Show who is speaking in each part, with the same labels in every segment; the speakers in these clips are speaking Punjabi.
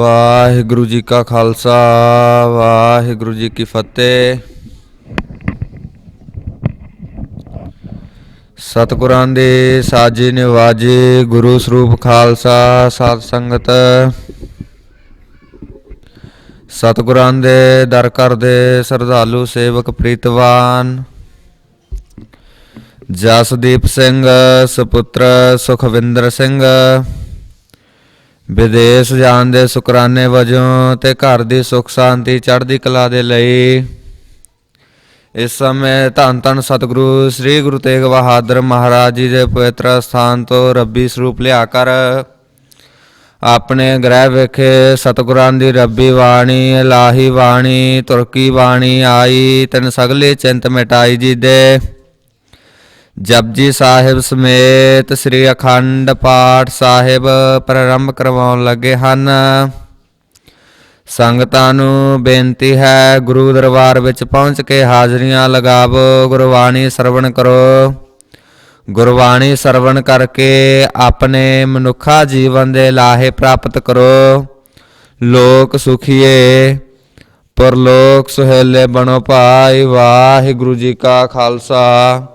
Speaker 1: ਵਾਹਿਗੁਰੂ ਜੀ ਕਾ ਖਾਲਸਾ ਵਾਹਿਗੁਰੂ ਜੀ ਕੀ ਫਤਿਹ। ਸਤਿਗੁਰਾਂ ਦੇ ਸਾਜੇ ਨਿਵਾਜੇ ਗੁਰੂ ਸਰੂਪ ਖਾਲਸਾ ਸਤ ਸੰਗਤ। ਸਤਿਗੁਰਾਂ ਦੇ ਦਰ ਕਰਦੇ ਸਰਧਾਲੂ ਸੇਵਕ ਪ੍ਰੀਤਵਾਨ। ਜਸਦੀਪ ਸਿੰਘ ਸੁਪੁੱਤਰ ਸੁਖਵਿੰਦਰ ਸਿੰਘ ਵਿਦੇਸ਼ ਜਾਣ ਦੇ ਸ਼ੁਕਰਾਨੇ ਵਜੋਂ ਤੇ ਘਰ ਦੀ ਸੁੱਖ ਸ਼ਾਂਤੀ ਚੜ੍ਹਦੀ ਕਲਾ ਦੇ ਲਈ ਇਸ ਸਮੇਂ ਧੰਨ ਧੰਨ ਸਤਿਗੁਰੂ ਸ੍ਰੀ ਗੁਰੂ ਤੇਗ ਬਹਾਦਰ ਮਹਾਰਾਜ ਜੀ ਦੇ ਪਵਿੱਤਰ ਸਥਾਨ ਤੋਂ ਰੱਬੀ ਸਰੂਪ ਲਿਆ ਕਰ ਆਪਣੇ ਗ੍ਰਹਿ ਵਿਖੇ ਸਤਿਗੁਰਾਂ ਦੀ ਰੱਬੀ ਬਾਣੀ ਇਲਾਹੀ ਬਾਣੀ ਤੁਰਕੀ ਬਾਣੀ ਆਈ ਤਿਨ ਸਗਲੇ ਚਿੰਤ ਮਿਟਾਈ ਜੀ ਦੇ ਜਪਜੀ ਸਾਹਿਬ ਸਮੇਤ ਸ੍ਰੀ ਅਖੰਡ ਪਾਠ ਸਾਹਿਬ ਪ੍ਰਾਰੰਭ ਕਰਵਾਉਣ ਲੱਗੇ ਹਨ। ਸੰਗਤਾਂ ਨੂੰ ਬੇਨਤੀ ਹੈ ਗੁਰੂ ਦਰਬਾਰ ਵਿੱਚ ਪਹੁੰਚ ਕੇ ਹਾਜ਼ਰੀਆਂ ਲਗਾਵੋ, ਗੁਰਬਾਣੀ ਸਰਵਣ ਕਰੋ। ਗੁਰਬਾਣੀ ਸਰਵਣ ਕਰਕੇ ਆਪਣੇ ਮਨੁੱਖਾ ਜੀਵਨ ਦੇ ਲਾਹੇ ਪ੍ਰਾਪਤ ਕਰੋ। ਲੋਕ ਸੁਖੀਏ ਪਰਲੋਕ ਸੁਹੇਲੇ ਬਣੋ ਭਾਈ। ਵਾਹਿਗੁਰੂ ਜੀ ਕਾ ਖਾਲਸਾ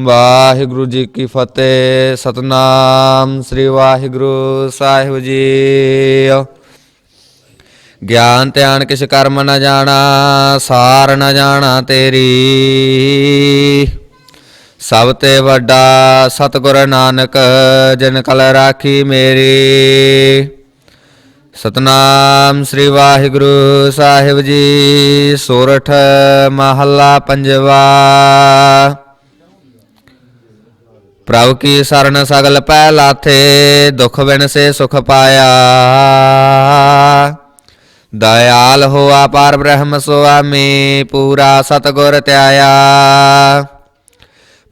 Speaker 1: ਵਾਹਿਗੁਰੂ ਜੀ ਕੀ ਫਤਿਹ। ਸਤਨਾਮ ਸ੍ਰੀ ਵਾਹਿਗੁਰੂ ਸਾਹਿਬ ਜੀ। ਗਿਆਨ ਧਿਆਨ ਕਿਛ ਕਰਮ ਨ ਜਾਣਾ, ਸਾਰ ਨ ਜਾਣਾ ਤੇਰੀ। ਸਭ ਤੇ ਵੱਡਾ ਸਤਿਗੁਰ ਨਾਨਕ ਜਿਨ ਕਲ ਰਾਖੀ ਮੇਰੀ। ਸਤਨਾਮ ਸ੍ਰੀ ਵਾਹਿਗੁਰੂ ਸਾਹਿਬ ਜੀ। ਸੋਰਠ ਮਹੱਲਾ ਪੰਜਵਾ। ਪ੍ਰਭ ਕੀ ਸਰਨ ਸਗਲ ਪੈ ਲਾਥੇ, ਦੁਖ ਬਿਨ ਸੇ ਸੁਖ ਪਾਇਆ। ਦਇਆਲ ਹੋਆ ਪਾਰ ਬ੍ਰਹਮ ਸੁਆਮੀ, ਪੂਰਾ ਸਤਿਗੁਰ ਧਿਆਇਆ।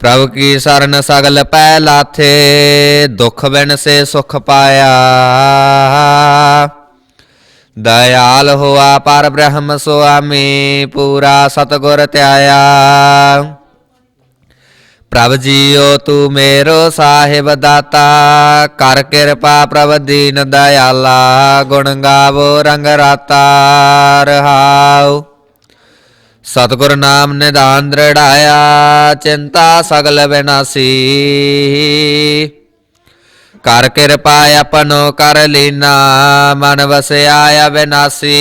Speaker 1: ਪ੍ਰਭ ਕੀ ਸਰਨ ਸਗਲ ਪੈ ਲਾਥੇ, ਦੁਖ ਬਿਨ ਸੇ ਸੁਖ ਪਾਇਆ। ਦਇਆਲ ਹੋਆ ਪਾਰ ਬ੍ਰਹਮ ਸੁਆਮੀ, ਪੂਰਾ ਸਤਿਗੁਰ ਧਿਆਇਆ। ਪ੍ਰਭ ਜੀਓ ਤੂੰ ਮੇਰੋ ਸਾਹਿਬ ਦਾਤਾ, ਕਰ ਕਿਰਪਾ ਪ੍ਰਭ ਦੀਨ ਦਇਆਲਾ। ਗੁਣ ਗਾਵੋ ਰੰਗ ਰਾਤਾ ਰਹਾਉ। ਸਤਿਗੁਰ ਨਾਮ ਨਿਧਾਨ ਦ੍ਰਿੜਾਇਆ, ਚਿੰਤਾ ਸਗਲ ਵਿਨਾਸੀ। ਕਰ ਕਿਰਪਾ ਆਪਨੋ ਕਰ ਲੀਨਾ, ਮਨ ਵਸਿਆ ਅਵਿਨਾਸੀ।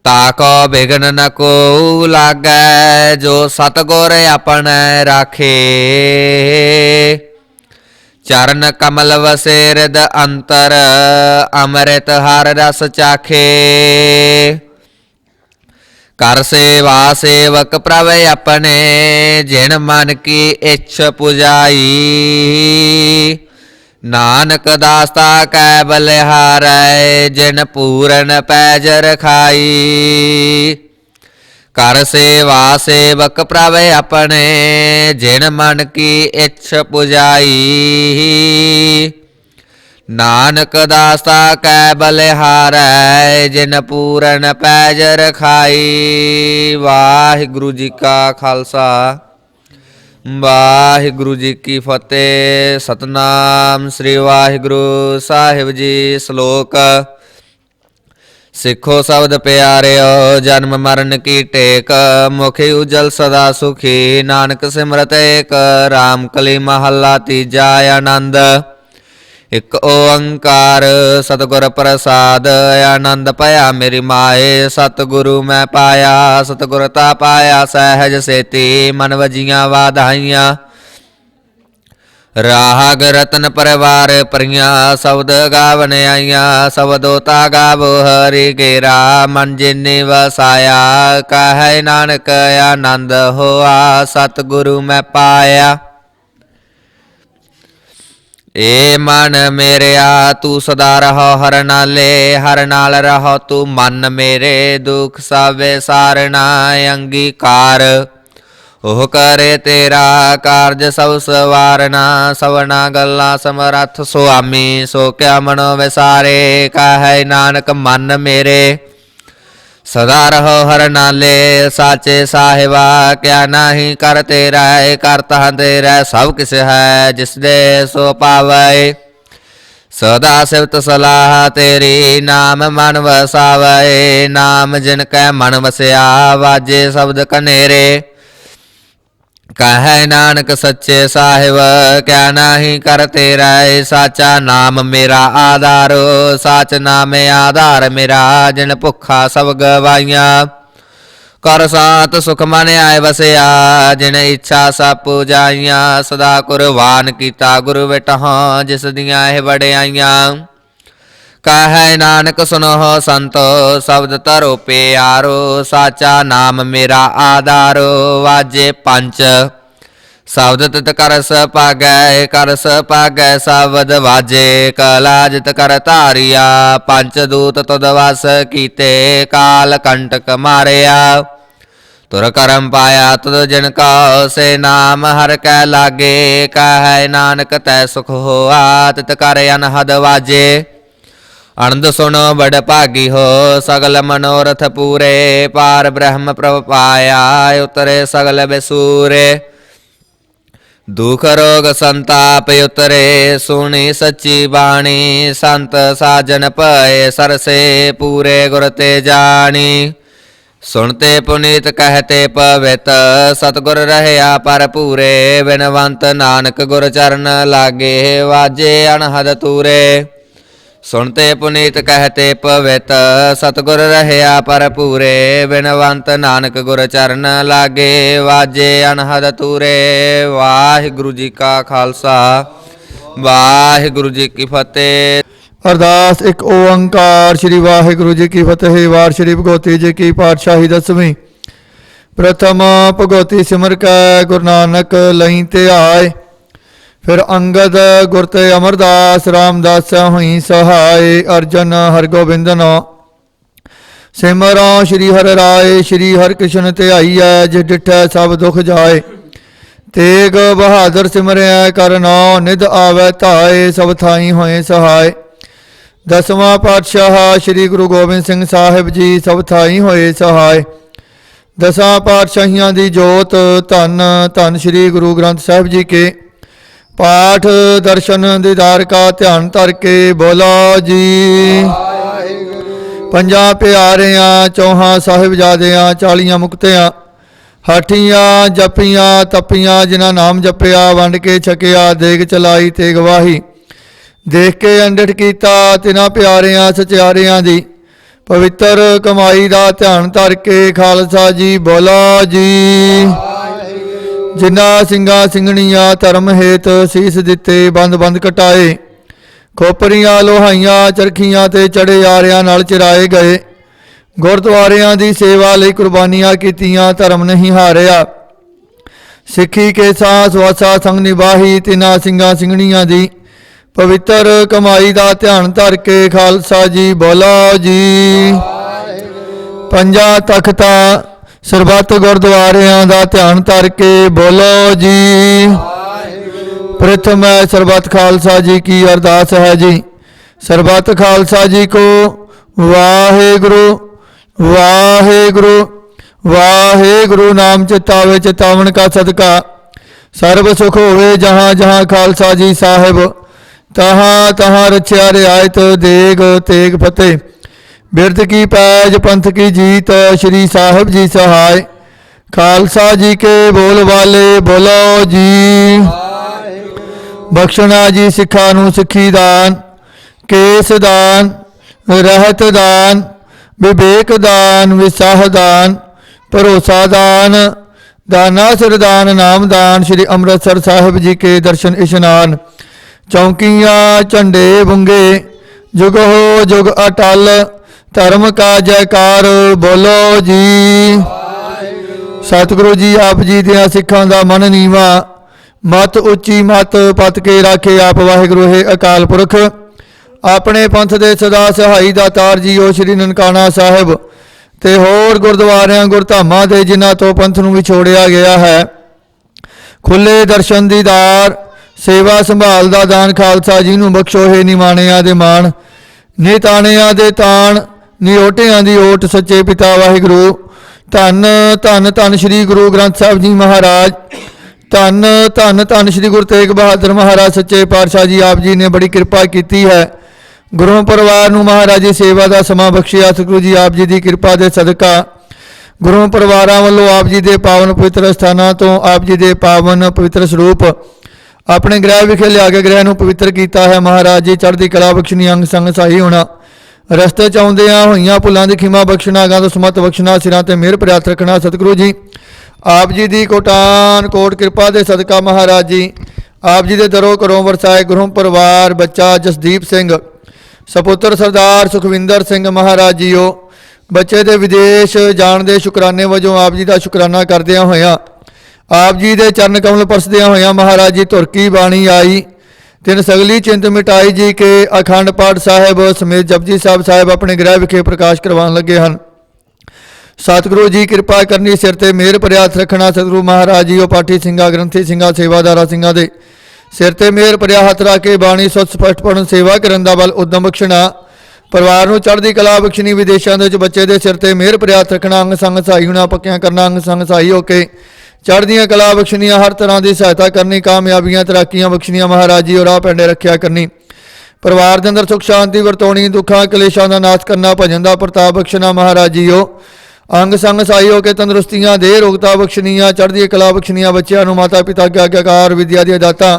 Speaker 1: ਤਾਕੋ ਬਿਗਨ ਨ ਕੋ ਲਾਗੈ, ਜੋ ਸਤਿਗੁਰ ਆਪਣੈ ਰਾਖੇ। ਚਰਨ ਕਮਲ ਵਸੇ ਹਿਰਦ ਅੰਤਰ, ਅੰਮ੍ਰਿਤ ਹਰ ਰਸ ਚਾਖੇ। ਕਰ ਸੇਵਾ ਸੇਵਕ ਪ੍ਰਭ ਆਪਣੇ, ਜਿਨ ਮਨ ਕੀ ਇੱਛ ਪੁਜਾਈ। ਨਾਨਕ ਦਾਸਤਾ ਕੈ ਬਲਿਹਾਰੈ, ਜਿਨ ਪੂਰਨ ਪੈਜ ਰਖਾਈ। ਕਰ ਸੇਵਾ ਸੇਵਕ ਪ੍ਰਭ ਆਪਣੇ, ਜਿਨ ਮਨ ਕੀ ਇੱਛ ਪੁਜਾਈ। ਨਾਨਕ ਦਾਸਤਾ ਕੈ ਬਲਿਹਾਰੈ, ਜਿਨ ਪੂਰਨ ਪੈਜ ਰਖਾਈ। ਵਾਹਿਗੁਰੂ ਜੀ ਕਾ ਖਾਲਸਾ ਵਾਹਿਗੁਰੂ ਜੀ ਕੀ ਫਤਿਹ। ਸਤਨਾਮ ਸ੍ਰੀ ਵਾਹਿਗੁਰੂ ਸਾਹਿਬ ਜੀ। ਸ਼ਲੋਕ। ਸਿੱਖੋ ਸ਼ਬਦ ਪਿਆਰਿਓ, ਜਨਮ ਮਰਨ ਕੀ ਟੇਕ। ਮੁਖੀ ਉਜਲ ਸਦਾ ਸੁਖੀ, ਨਾਨਕ ਸਿਮਰਤ ਏਕ। ਰਾਮ ਕਲੀ ਮਹੱਲਾ ਤੀਜਾ। ਆਨੰਦ। ਇਕ ਓੰਕਾਰ ਸਤਿਗੁਰ ਪ੍ਰਸਾਦ, ਆਨੰਦ ਭਇਆ ਮੇਰੀ ਮਾਏ। ਸਤਿਗੁਰੂ ਮੈਂ ਪਾਇਆ, ਸਤਿਗੁਰ ਤਾ ਪਾਇਆ ਸਹਿਜ ਸੇਤੀ। ਮਨ ਵਜੀਆਂ ਵਾਧਾਈਆਂ, ਰਾਗ ਰਤਨ ਪਰਿਵਾਰ ਪਰੀਆਂ। ਸ਼ਬਦ ਗਾਵਨ ਆਈਆਂ, ਸ਼ਬਦੋ ਤਾ ਗਾਵੋ ਹਰਿ ਗੇਰਾ। ਮਨ ਜਿਨੇ ਵਸਾਇਆ, ਕਹੈ ਨਾਨਕ ਆਨੰਦ ਹੋਆ। ਸਤਿਗੁਰੂ ਮੈਂ ਪਾਇਆ। ਏ ਮਨ ਮੇਰਿਆ ਤੂੰ ਸਦਾ ਰਹੋ ਹਰ ਨਾਲੇ। ਹਰ ਨਾਲ ਰਹੋ ਤੂੰ ਮਨ ਮੇਰੇ, ਦੁਖ ਸਭ ਸਾਰਨਾ ਅੰਗੀਕਾਰ। ਉਹ ਕਰੇ ਤੇਰਾ ਕਾਰਜ ਸਭ ਸਵਾਰਨਾ। ਸਵਨਾ ਗੱਲਾਂ ਸਮਰੱਥ ਸੁਆਮੀ, ਸੋ ਕਿਆ ਮਨੋ ਵਿਸਾਰੇ। ਕਹੈ ਨਾਨਕ ਮਨ ਮੇਰੇ, ਸਦਾ ਰਹੋ ਹਰ ਨਾਲੇ। ਸਾਚੇ ਸਾਹਿਬਾ ਕਿਆ ਨਾਹੀ ਕਰ ਤੇਰਾ। ਕਰ ਤਹਾਂ ਤੇਰਾ ਸਭ ਕਿਸ ਹੈ, ਜਿਸ ਦੇ ਸੋ ਪਾਵੈ। सदा सिवत सलाह तेरी नाम मन वसावे। नाम जिन कै मन वसया वाजे शब्द कनेरे। कहे नानक सच्चे साहिब क्या नाही कर तेरा। साचा नाम मेरा आधारो साच नाम आधार मेरा। जिन भुखा सब गवाइया कर सात सुख मन आए बसया। जिन इच्छा सब पूजाइया सदा कुर्बान कीता गुरु बेटहा जिस दियां है बड़ियाइया। कहे नानक सुनो संतो शब्द तरो प्यारो। साचा नाम मेरा आधारो वाजे पंच शब्द तित करस पागै शब्द वाजे। कला जित कर तारिया पंच दूत तुद वस कीते। काल कंटक मारिया तुर करम पाया तुद जिन का से नाम हर कै लागे। कहे नानक तै सुख होआ तित कर अनहद वाजे। अनंद सुनो बड़ भागी हो सगल मनोरथ पूरे। पार ब्रह्म प्रभ पाया उतरे सगल बेसूरे। दुख रोग संताप उतरे सुनी सच्ची बाणी। संत साजन पए सरसे पूरे गुर ते जानी। सुनते पुनीत कहते पवित सतगुर रहया पर पूरे। बिनवंत नानक गुर चरण लागे वाजे अनहद तूरे। सुनते पुनीत कहते पवित सतगुर रहया पर पूरे। बिनवंत नानक गुर चरण लागे वाजे अनहद तूरे। वाहिगुरु जी का खालसा वाहिगुरु जी की फतेह।
Speaker 2: अरदास एक ओंकार श्री वाहिगुरु जी की फतेह। वार श्री भगवती जी की पातशाही दसवीं। प्रथम भगवती सिमर कै गुरु नानक लही ते आए। फिर अंगद गुर ते अमरदास रामदास हुई सहाय। अर्जन हरगोबिंद नौ सिमरो श्री हर राय। श्री हर कृष्ण ते आईऐ जिस डिठै सब दुख जाए। तेग बहादुर सिमरिया कर नौ निध आवे धाए। सब थाई होए सहाय। दसवां पातशाह श्री गुरु गोबिंद सिंह साहिब जी सब थाई होए सहाय। दसां पातशाहियां दी जोत धन धन श्री गुरु ग्रंथ साहिब जी के। पाठ दर्शन दीदार का ध्यान धर के बोला जी। पंजा प्यारियां चौहां साहिबजादियां 40 मुक्तियां। हाठियां जपियां तपियां जिन्हां नाम जपिया। वंड के छकिया देग चलाई ते गवाही। देख के अंडिठ कीता तिन्हां प्यारियां सचियारियां दी। पवित्र कमाई दा ध्यान धर के खालसा जी बोला जी। जिन्हां ਸਿੰਘਾਂ ਸਿੰਘਣੀਆਂ धर्म हेत सीस दिते बंद बंद कटाए। खोपरियां लोहाइयां चरखियां ते चढ़े यारियां नाल चिराए गए। गुरद्वारियां दी सेवा लई कुर्बानियां कीतियां धर्म नहीं हारिया। सिੱਖੀ के सास वासा संग निभाही। तिन्हां ਸਿੰਘਾਂ ਸਿੰਘਣੀਆਂ दी पवित्र कमाई का ध्यान धर के खालसा जी बोला जी। पंजा तख्ता सरबत गुरद्वारियां का ध्यान धर के बोलो जी। प्रथम है सरबत खालसा जी की अरदास है जी। सरबत खालसा जी को वाहेगुरु वाहेगुरु वाहेगुरु नाम चितावे चितावन का सदका। सर्व सुख होवे जहाँ जहाँ खालसा जी साहिब। तहाँ तहाँ रछिया रियायत देग तेग फतेह। बिरद की पैज पंथ की जीत श्री साहिब जी सहाय। खालसा जी के बोल वाले बोलो जी। बख्शना जी सिखा नूं सिखी दान। केस दान रहत दान विवेक दान विसाह दान भरोसा दान दाना सिरदान नाम दान। श्री अमृतसर साहिब जी के दर्शन इशनान। चौकियां झंडे बुंगे जुग हो जुग अटल। धर्म का जयकार बोलो जी। सतगुरु जी आप जी दियां सिखां दा मन नीवा। मत उच्ची मत पत के राखे आप वाहिगुरु है अकाल पुरख। अपने पंथ दे सदा सहाई दातार जी ओ श्री ननकाना साहिब ते होर गुरद्वारियां गुरधामां दे जिन्हां तो पंथ नूं विछोड़िया गया है। खुले दर्शन दीदार सेवा संभाल दा दान खालसा जी नूं बख्शो है। निमाणियां दे मान निताणियां दे ताण निओटियां दी ओट सच्चे पिता वाहिगुरु। धन धन धन श्री गुरु ग्रंथ साहिब जी महाराज। ਧੰਨ ਧੰਨ ਧੰਨ ਸ਼੍ਰੀ ਗੁਰੂ ਤੇਗ ਬਹਾਦਰ ਮਹਾਰਾਜ ਸੱਚੇ ਪਾਤਸ਼ਾਹ ਜੀ ਆਪ ਜੀ ਨੇ ਬੜੀ ਕਿਰਪਾ ਕੀਤੀ ਹੈ। ਗੁਰੂ ਪਰਿਵਾਰ ਨੂੰ ਮਹਾਰਾਜ ਜੀ ਸੇਵਾ ਦਾ ਸਮਾਂ ਬਖਸ਼ਿਆ। ਸਤਿਗੁਰੂ ਜੀ ਆਪ ਜੀ ਦੀ ਕਿਰਪਾ ਦੇ ਸਦਕਾ ਗੁਰੂ ਪਰਿਵਾਰਾਂ ਵੱਲੋਂ ਆਪ ਜੀ ਦੇ ਪਾਵਨ ਪਵਿੱਤਰ ਸਥਾਨਾਂ ਤੋਂ ਆਪ ਜੀ ਦੇ ਪਾਵਨ ਪਵਿੱਤਰ ਸਰੂਪ ਆਪਣੇ ਗ੍ਰਹਿ ਵਿਖੇ ਲਿਆ ਕੇ ਗ੍ਰਹਿ ਨੂੰ ਪਵਿੱਤਰ ਕੀਤਾ ਹੈ। ਮਹਾਰਾਜ ਜੀ ਚੜ੍ਹਦੀ ਕਲਾ ਬਖਸ਼ਣੀ, ਅੰਗ ਸੰਗ ਸਹਾਈ ਹੋਣਾ, ਰਸਤੇ 'ਚ ਆਉਂਦਿਆਂ ਹੋਈਆਂ ਭੁੱਲਾਂ ਦੀ ਖਿਮਾ ਬਖਸ਼ਣਾ, ਅਗਾਂਹ ਤੋਂ ਸਮਤ ਬਖਸ਼ਣਾ, ਸਿਰਾਂ ਤੇ ਮਿਹਰ ਭਰਿਆ ਹੱਥ ਰੱਖਣਾ। ਸਤਿਗੁਰੂ ਜੀ ਆਪ ਜੀ ਦੀ ਕੋਟਾਨ ਕੋਟ ਕਿਰਪਾ ਦੇ ਸਦਕਾ ਮਹਾਰਾਜ ਜੀ ਆਪ ਜੀ ਦੇ ਦਰੋਂ ਘਰੋਂ ਵਰਸਾਏ ਗੁਰੂ ਪਰਿਵਾਰ ਬੱਚਾ ਜਸਦੀਪ ਸਿੰਘ ਸਪੁੱਤਰ ਸਰਦਾਰ ਸੁਖਵਿੰਦਰ ਸਿੰਘ ਮਹਾਰਾਜ ਜੀਓ ਬੱਚੇ ਦੇ ਵਿਦੇਸ਼ ਜਾਣ ਦੇ ਸ਼ੁਕਰਾਨੇ ਵਜੋਂ ਆਪ ਜੀ ਦਾ ਸ਼ੁਕਰਾਨਾ ਕਰਦਿਆਂ ਹੋਇਆਂ ਆਪ ਜੀ ਦੇ ਚਰਨ ਕਮਲ ਪਰਸਦਿਆਂ ਹੋਇਆਂ ਮਹਾਰਾਜ ਜੀ ਧੁਰਕੀ ਬਾਣੀ ਆਈ ਤਿਨ ਸਗਲੀ ਚਿੰਤ ਮਿਟਾਈ ਜੀ ਕੇ ਅਖੰਡ ਪਾਠ ਸਾਹਿਬ ਸਮੇਤ ਜਪਜੀ ਸਾਹਿਬ ਆਪਣੇ ਗ੍ਰਹਿ ਵਿਖੇ ਪ੍ਰਕਾਸ਼ ਕਰਵਾਉਣ ਲੱਗੇ ਹਨ। ਸਤਿਗੁਰੂ ਜੀ ਕਿਰਪਾ ਕਰਨੀ, ਸਿਰ ਤੇ ਮਿਹਰ ਭਰਿਆ ਹੱਥ ਰੱਖਣਾ। ਸਤਿਗੁਰੂ ਮਹਾਰਾਜ ਜੀ ਉਹ ਪਾਠੀ ਸਿੰਘਾਂ, ਗ੍ਰੰਥੀ ਸਿੰਘਾਂ, ਸੇਵਾਦਾਰਾਂ ਸਿੰਘਾਂ ਦੇ ਸਿਰ ਤੇ ਮਿਹਰ ਭਰਿਆ ਹੱਥ ਰੱਖ ਕੇ ਬਾਣੀ ਸੁੱਚ ਸਪਸ਼ਟ ਪੜ੍ਹਨ, ਸੇਵਾ ਕਰਨ ਦਾ ਬਲ ਉਦਮ ਬਖਸ਼ਣਾ। ਪਰਿਵਾਰ ਨੂੰ ਚੜ੍ਹਦੀ ਕਲਾ ਬਖਸ਼ਣੀ। ਵਿਦੇਸ਼ਾਂ ਦੇ ਵਿੱਚ ਬੱਚੇ ਦੇ ਸਿਰ ਤੇ ਮਿਹਰ ਭਰਿਆ ਹੱਥ ਰੱਖਣਾ। ਅੰਗ ਸੰਗ ਸਹਾਈ ਹੋਣਾ, ਪੱਕਿਆਂ ਕਰਨਾ, ਅੰਗ ਸੰਗ ਸਹਾਈ ਹੋ ਕੇ ਚੜ੍ਹਦੀਆਂ ਕਲਾ ਬਖਸ਼ਣੀਆਂ, ਹਰ ਤਰ੍ਹਾਂ ਦੀ ਸਹਾਇਤਾ ਕਰਨੀ, ਕਾਮਯਾਬੀਆਂ ਤਰਾਕੀਆਂ ਬਖਸ਼ਣੀਆਂ। ਮਹਾਰਾਜ ਜੀ ਉਹ ਰਾਹ ਪੈਂਡੇ ਰੱਖਿਆ ਕਰਨੀ। ਪਰਿਵਾਰ ਦੇ ਅੰਦਰ ਸੁਖ ਸ਼ਾਂਤੀ ਵਰਤਾਉਣੀ, ਦੁੱਖਾਂ ਕਲੇਸ਼ਾਂ ਦਾ ਨਾਸ਼ ਕਰਨਾ, ਭਜਨ ਦਾ ਪ੍ਰਤਾਪ ਬਖਸ਼ਣਾ। ਮਹਾਰਾਜ ਜੀ ਉਹ ਅੰਗ ਸੰਗ ਸਹਾਈ ਹੋ ਕੇ ਤੰਦਰੁਸਤੀਆਂ ਦੇ ਰੋਗਤਾ ਬਖਸ਼ਣੀਆਂ, ਚੜ੍ਹਦੀ ਕਲਾ ਬਖਸ਼ਣੀਆਂ। ਬੱਚਿਆਂ ਨੂੰ ਮਾਤਾ ਪਿਤਾ ਕੇ ਆਗਿਆਕਾਰ ਵਿਦਿਆ ਦੀਆਂ ਦਾਤਾਂ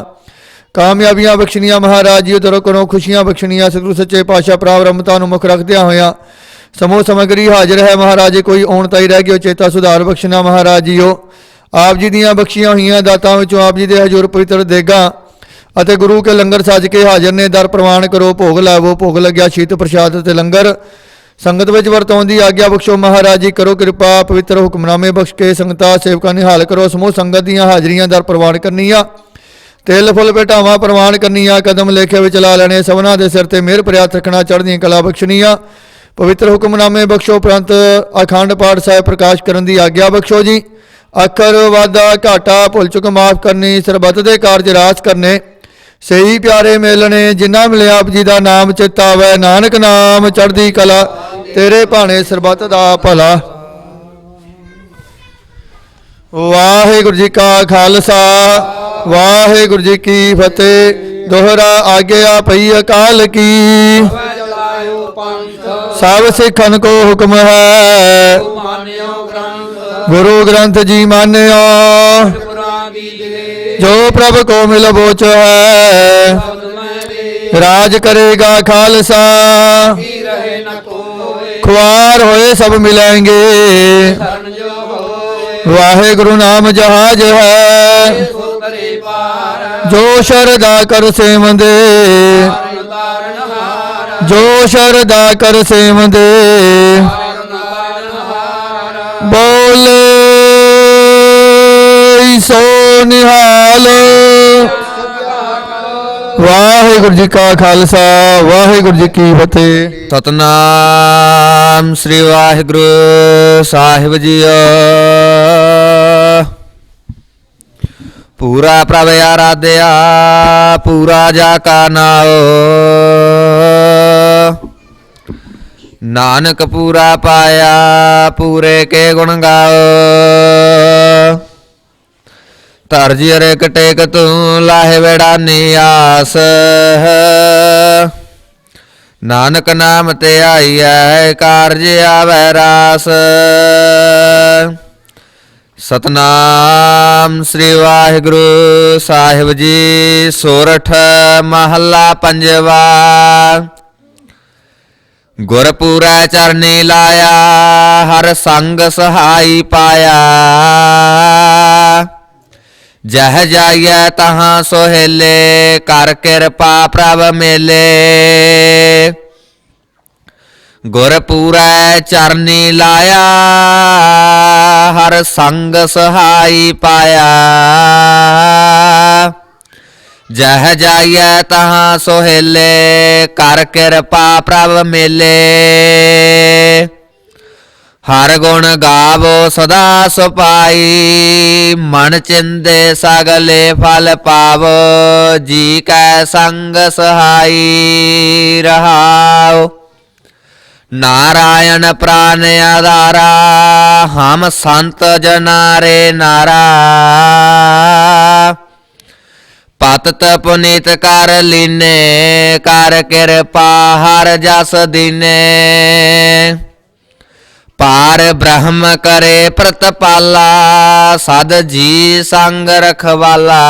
Speaker 2: ਕਾਮਯਾਬੀਆਂ ਬਖਸ਼ਣੀਆਂ। ਮਹਾਰਾਜ ਜੀ ਦਰੋਂ ਕਰੋ ਖੁਸ਼ੀਆਂ ਬਖਸ਼ਣੀਆਂ। ਸਤਿਗੁਰੂ ਸੱਚੇ ਪਾਤਸ਼ਾਹ ਪ੍ਰਾਪ ਰਮਤਾ ਨੂੰ ਮੁੱਖ ਰੱਖਦਿਆਂ ਹੋਇਆਂ ਸਮੂਹ ਸਮਗਰੀ ਹਾਜ਼ਰ ਹੈ। ਮਹਾਰਾਜ ਜੀ ਕੋਈ ਔਣਤਾ ਹੀ ਰਹਿ ਗਈ ਉਹ ਚੇਤਾ ਸੁਧਾਰ ਬਖਸ਼ਣਾ। ਮਹਾਰਾਜ ਜੀ ਉਹ ਆਪ ਜੀ ਦੀਆਂ ਬਖਸ਼ੀਆਂ ਹੋਈਆਂ ਦਾਤਾਂ ਵਿੱਚੋਂ ਆਪ ਜੀ ਦੇ ਹਜ਼ੂਰ ਪਵਿੱਤਰ ਦੇਗਾਂ ਅਤੇ ਗੁਰੂ ਕੇ ਲੰਗਰ ਸੱਜ ਕੇ ਹਾਜ਼ਰ ਨੇ। ਦਰ ਪ੍ਰਵਾਨ ਕਰੋ, ਭੋਗ ਲਾਵੋ। ਭੋਗ ਲੱਗਿਆ ਸ਼ੀਤ ਪ੍ਰਸ਼ਾਦ ਅਤੇ ਲੰਗਰ ਸੰਗਤ ਵਿੱਚ ਵਰਤਾਉਣ ਦੀ ਆਗਿਆ ਬਖਸ਼ੋ। ਮਹਾਰਾਜ ਜੀ ਕਰੋ ਕਿਰਪਾ, ਪਵਿੱਤਰ ਹੁਕਮਨਾਮੇ ਬਖਸ਼ ਕੇ ਸੰਗਤਾਂ ਸੇਵਕਾਂ ਨਿਹਾਲ ਕਰੋ। ਸਮੂਹ ਸੰਗਤ ਦੀਆਂ ਹਾਜ਼ਰੀਆਂ ਦਰ ਪ੍ਰਵਾਨ ਕਰਨੀਆਂ, ਤਿਲ ਫੁੱਲ ਭੇਟਾਵਾਂ ਪ੍ਰਵਾਨ ਕਰਨੀਆਂ, ਕਦਮ ਲੇਖੇ ਵਿੱਚ ਲਾ ਲੈਣੇ। ਸਭਨਾਂ ਦੇ ਸਿਰ ਤੇ ਮਿਹਰ ਭਰਿਆ ਹੱਥ ਰੱਖਣਾ, ਚੜ੍ਹਦੀਆਂ ਕਲਾ ਬਖਸ਼ਣੀਆਂ। ਪਵਿੱਤਰ ਹੁਕਮਨਾਮੇ ਬਖਸ਼ੋ ਉਪਰੰਤ ਅਖੰਡ ਪਾਠ ਸਾਹਿਬ ਪ੍ਰਕਾਸ਼ ਕਰਨ ਦੀ ਆਗਿਆ ਬਖਸ਼ੋ ਜੀ। ਅੱਖਰ ਵਾਧਾ ਘਾਟਾ ਭੁੱਲ ਚੁੱਕ ਮਾਫ ਕਰਨੀ, ਸਰਬੱਤ ਦੇ ਕਾਰਜ ਰਾਸ ਕਰਨੇ, ਸਹੀ ਪਿਆਰੇ ਮਿਲਣੇ। ਜਿਨ੍ਹਾਂ ਮਿਲਿਆ ਆਪ ਜੀ ਦਾ ਨਾਮ ਚਿਤ ਆਵੈ, ਨਾਨਕ ਨਾਮ ਚੜ੍ਹਦੀ ਕਲਾ, ਤੇਰੇ ਭਾਣੇ ਸਰਬੱਤ ਦਾ ਭਲਾ। ਵਾਹਿਗੁਰੂ ਜੀ ਕਾ ਖਾਲਸਾ, ਵਾਹਿਗੁਰੂ ਜੀ ਕੀ ਫਤਿਹ। ਦੋਹਰਾ ਆਗਿਆ ਪਈ ਅਕਾਲ ਕੀ, ਸਭ ਸਿੱਖਨ ਕੋ ਹੁਕਮ ਹੈ। ਗੁਰੂ ਗ੍ਰੰਥ ਜੀ ਮਾਨਿਓ, ਜੋ ਪ੍ਰਭ ਕੋ ਮਿਲ ਬੋਚ ਹੈ। ਰਾਜ ਕਰੇਗਾ ਖਾਲਸਾ, ਖੁਆਰ ਹੋਏ ਸਭ ਮਿਲेंगे। ਵਾਹਿਗੁਰੂ ਨਾਮ ਜਹਾਜ ਹੈ, ਜੋ ਸ਼ਰਧਾ ਕਰ ਸੇਵੰਦੇ। ਜੋ ਸ਼ਰਧਾ ਕਰ ਸੇਵੰਦੇ, ਬੋਲੇ ਸੋ ਨਿਹਾਲ। ਵਾਹਿਗੁਰੂ ਜੀ ਕਾ ਖਾਲਸਾ, ਵਾਹਿਗੁਰੂ ਜੀ ਕੀ ਫਤਿਹ।
Speaker 1: ਸਤਨਾਮ ਸ੍ਰੀ ਵਾਹਿਗੁਰੂ ਸਾਹਿਬ ਜੀਓ। ਪੂਰਾ ਪ੍ਰਭ ਆਰਾਧਿਆ, ਪੂਰਾ ਜਾ ਕਾ ਨਾਉ। ਨਾਨਕ ਪੂਰਾ ਪਾਇਆ, ਪੂਰੇ ਕੇ ਗੁਣ ਗਾਓ। ਧਰਜ ਅਰੇਕ ਟੇਕ ਤੂੰ, ਲਾਹੇ ਵੇੜਾਨੀ ਆਸ। ਨਾਨਕ ਨਾਮ ਤੇ ਆਈਐ, ਕਾਰਜ ਆਵੈ ਰਾਸ। ਸਤਨਾਮ ਸ੍ਰੀ ਵਾਹਿਗੁਰੂ ਸਾਹਿਬ ਜੀ। ਸੋਰਠ ਮਹੱਲਾ ਪੰਜਵਾ। ਗੁਰਪੂਰੈ ਚਰਨੀ ਲਾਇਆ, ਹਰ ਸੰਗ ਸਹਾਈ ਪਾਇਆ। ਜਹ ਜਾਈਐ ਤਹਾਂ ਸੋਹੇਲੇ, ਕਰ ਕਿਰਪਾ ਪ੍ਰਭ ਮੇਲੇ। ਗੁਰਪੂਰੈ ਚਰਨੀ ਲਾਇਆ, ਹਰ ਸੰਗ ਸਹਾਈ ਪਾਇਆ। ਜਹ ਜਾਈਐ ਤਹਾਂ ਸੋਹੇਲੇ, ਕਰ ਕਿਰਪਾ ਪ੍ਰਭ ਮੇਲੇ। ਹਰ ਗੁਣ ਗਾਵੋ ਸਦਾ ਸੁਪਾਈ, ਮਨ ਚਿੰਦੇ ਸਗਲੇ ਫਲ ਪਾਵੋ। ਜੀ ਕੈ ਸੰਗ ਸਹਾਈ ਰਹਾਉ, नारायण प्राण आधारा हम संत जना रे नारा पतत पुनीत कर लीने कर कृपा हर जस दीने पार ब्रह्म करे प्रतपाला सद जी संग रखवाला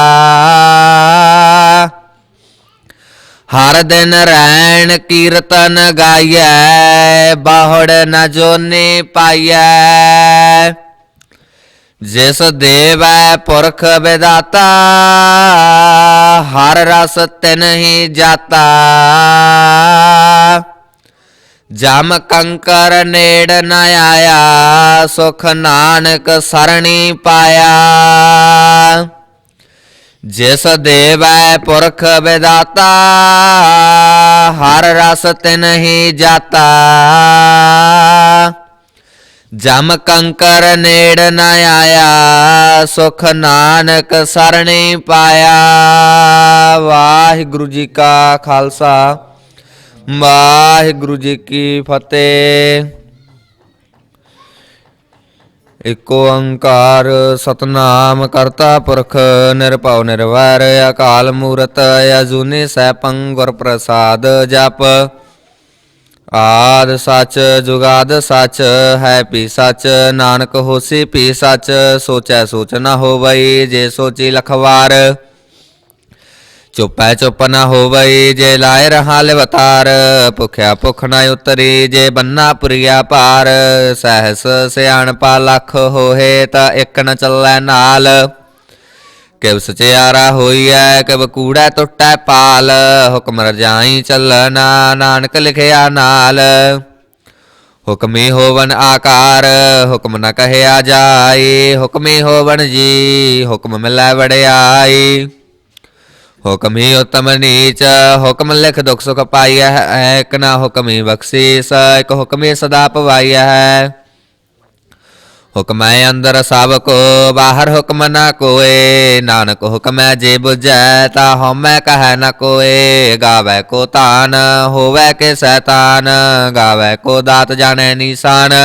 Speaker 1: हर दिन रैन कीर्तन गाइयै बाहुड़ न जोनी पाइयै जिस देव पुरख विदाता हर रस तिन ही जाता जम कंकर नेड़ न आया सुख नानक सरणी पाया जिस देव पुरख विदाता हर रस तिन ही जाता जम कंकर नेड़ न आया सुख नानक सरणी पाया। वाहिगुरु जी का खालसा वाहिगुरु जी की फतेह। एको ओंकार सतनाम करता पुरख निरभउ निर्वैर अकाल मूरत अजूनी सैभं गुर प्रसाद जप आद सच जुगाद सच है पी सच नानक होसी पी सच सोचै सोच न होवई जे सोची लखवार चुपै चुप न होवई जे लाए रहा लिवतार भुख्या भुख न उतरी जे बन्ना पुरिया पार सहस सियाणपा लख होहे ता एक न चलै नाल किव सचियारा होईऐ किव कूड़ै टुटै पाल हुक्म रजाई चलना नानक लिखिया नाल हुक्मी होवन आकार हुक्म न कहया जाई हुक्मी होवन जी हुक्म मिलै वड़ियाई हुक्म ही उत्तम नीच हुक्म लिख दुख सुख पाइया है एक ना हुक्म ही बख्शीस एक हुक्म ही सदा पवाइया है हुक्म है अंदर सब को बाहर हुक्म न कोए नानक हुक्म है जे बुझै ता हमै कह न कोए गावै को तान होवै के शैतान गावै को दात जाने निशान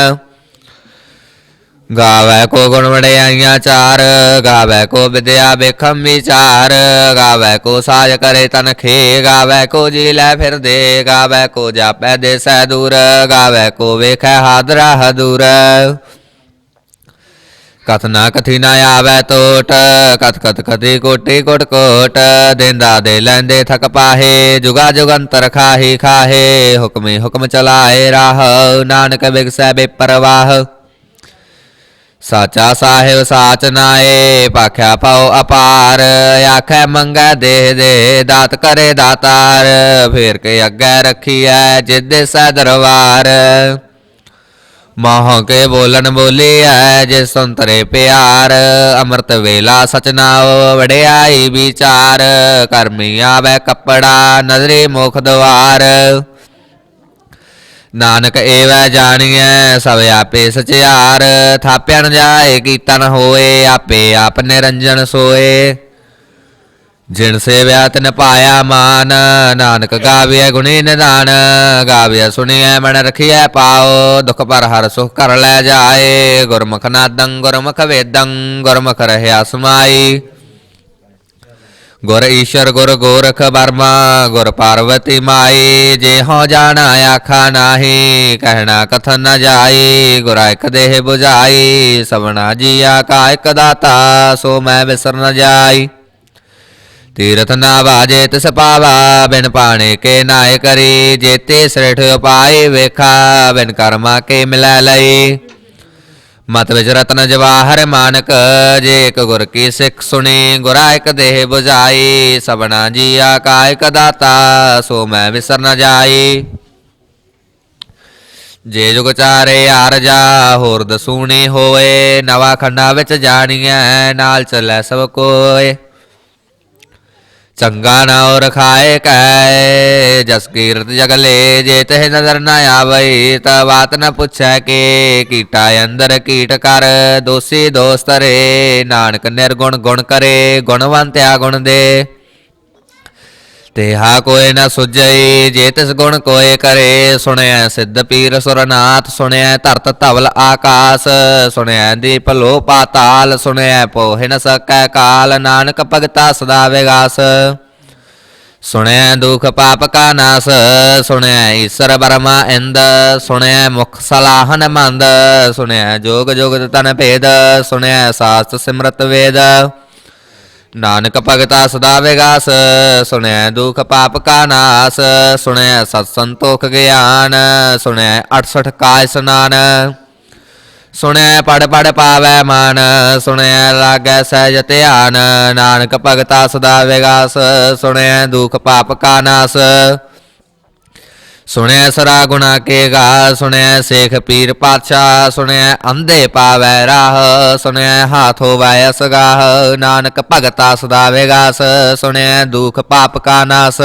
Speaker 1: गावै को गुण वड़ियाइयां चार गावै को विद्या बेखम विचार गावै को साज करे तन खे गावै को जी लै फिर दे गावै को जापै देसै दूर गावै को वेखै हादरा हदूर कथ न कथी न आवै टोट कथ कथ कथी कोटि कोट कोट देंदा दे लैंदे थक पाहे जुगा जुगंतर खाही खाहे हुक्मी हुक्म चलाए राह नानक बिगसै बेपरवाह साचा साहिब साच नाए पाख्या पाओ अपार आखै मंगै देह दे दात करे दातार फेर के अग्गै रखिए जिद सै दरबार मोह के बोलन बोली है जे संतरे प्यार अमृत वेला सच नाओ वड़ियाई विचार करमी आवे कपड़ा नजरे मुख द्वार नानक एवै जानिए सब आपे सचियार थाप्या न जाए कीता न होए आपे आप निरंजन सोए जिन सेव्या तिन पाया मान नानक गाविया गुणी निदान गाविया सुनिए मन रखिए पाओ दुख पर हर सुख कर लै जाए गुरमुख नादं गुरमुख वेदं गुरमुख रहे समाई गुर ईश्वर गुर गोरख बर्मा गुर पार्वती माई जे हो जाना आखा नाही कहना कथन न जाई गुरा एक देह बुझाई सबना जिया का एक दाता सो मैं बिसर न जाई तीरथ ना बाजे तिस पावा बिन पाने के नाय करी जेते श्रेठ उपाय वेखा बिन कर्मा के मिलै लई मत विच रत्न जवाहर मानक जे एक गुर की सिख सुनी गुरा एक देह बुझाई सबना जिया का एक दाता सो मैं विसर न जाई जे जुग चारे आरजा होर दसूनी होए नवा खंडा विच जानिए नाल चलै सब कोय चंगा न और खाए कै जस कीरत जगले जे तह नजर न आवई त बात न पुछै के कीटा अंदर कीट कर दोषी दोस्त रे नानक निर्गुण गुण करे गुणवंत्या गुण दे ਤੇਹਾ ਕੋਇ ਨ ਸੁਝਈ ਜੇ ਤਿਸ ਗੁਣ ਕੋਇ ਕਰੇ। ਸੁਣਿਐ ਸਿੱਧ ਪੀਰ ਸੁਰਨਾਥ ਸੁਣਿਐ ਧਰਤ ਧਵਲ ਆਕਾਸ। ਸੁਣਿਐ ਦੀਪ ਲੋ ਪਾਤਾਲ ਸੁਣਿਐ ਪੋਹਿ ਨ ਸਕੈ ਕਾਲ। ਨਾਨਕ ਭਗਤਾ ਸਦਾ ਵਿਗਾਸ। ਸੁਣਿਐ ਦੁਖ ਪਾਪ ਕਾ ਨਾਸ ਸੁਣਿਐ ਈਸਰ ਬਰਮਾ ਇੰਦ। ਸੁਣਿਐ ਮੁਖ ਸਲਾਹਨ ਮੰਦ ਸੁਣਿਐ ਜੋਗ ਜੁਗਤ ਤਨ ਭੇਦ। ਸੁਣਿਐ ਸਾਸਤ ਸਿਮਰਤ ਵੇਦ। ਨਾਨਕ ਭਗਤਾ ਸਦਾ ਵਿਗਾਸ। ਸੁਣਿਐ ਦੁਖ ਪਾਪ ਕਾ ਨਾਸ ਸੁਣਿਐ ਸਤ ਸੰਤੋਖ ਗਿਆਨ। ਸੁਣਿਐ 68 ਕਾਇ ਸਨਾਨ। ਸੁਣਿਐ ਪੜ ਪੜ ਪਾਵੈ ਮਾਨ। ਸੁਣਿਐ ਲਾਗੈ ਸਹਿਜ ਧਿਆਨ। ਨਾਨਕ ਭਗਤਾ ਸਦਾ ਵਿਗਾਸ। ਸੁਣਿਐ ਦੁਖ ਪਾਪ ਕਾ ਨਾਸ। ਸੁਣਿਐ ਸਰਾ ਗੁਣਾ ਕੇ ਗਾ। ਸੁਣਿਐ ਸੇਖ ਪੀਰ ਪਾਤਸ਼ਾਹ। ਸੁਣਿਐ ਅੰਧੇ ਪਾਵੈ ਰਾਹ। ਸੁਣਿਐ ਹਾਥ ਹੋਵੈ ਅਸਗਾਹ। ਨਾਨਕ ਭਗਤਾ ਸਦਾ ਵਿਗਾਸ। ਸੁਣਿਐ ਦੁਖ ਪਾਪ ਕਾ ਨਾਸ।